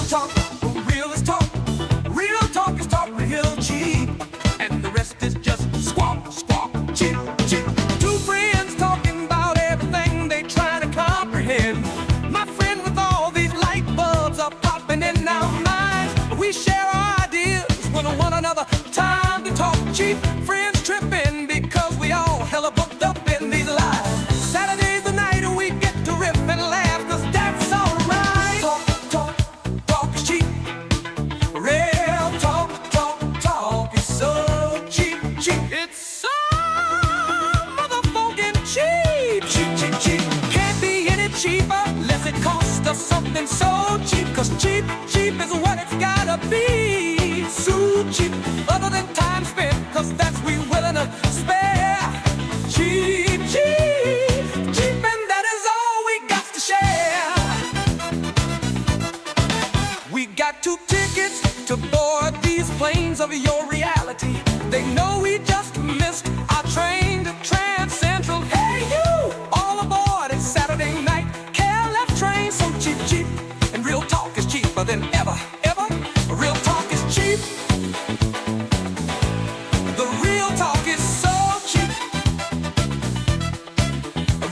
talk, real is talk. Real talk is talk real cheap. And the rest is just squawk, squawk, cheap, cheap. Two friends talking about everything they try to comprehend. My friend, with all these light bulbs are popping in our minds. We share our ideas with one another. Time to talk cheap. Friends tripping because we all hella booked up in these lives. Saturday's the night we get to riff and laugh, 'cause that's alright. Talk, talk, talk is cheap. Real talk, talk, talk is so cheap, cheap. It's so motherfucking cheap, cheap, cheap, cheap. Can't be any cheaper unless it costs us something so cheap. 'Cause cheap, cheap is what it's gotta be. So cheap, other than time spent, 'cause that's we willing to spare. Cheap, cheap, cheap, and that is all we got to share. We got 2 tickets to board these planes of your reality. They know we just missed our train to Trans Central. Hey you, all aboard, it's Saturday night. KLF train, so cheap, cheap. And real talk is cheaper than ever, ever. Real talk is cheap. The real talk is so cheap.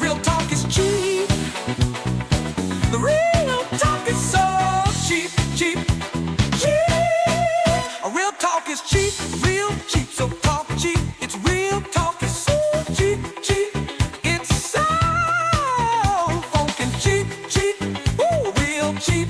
Real talk is cheap. The real talk is so cheap, cheap, cheap. Real talk is cheap, real cheap. So talk cheap. It's real talk is so cheap, cheap. It's so funkin' cheap, cheap. Ooh, real cheap.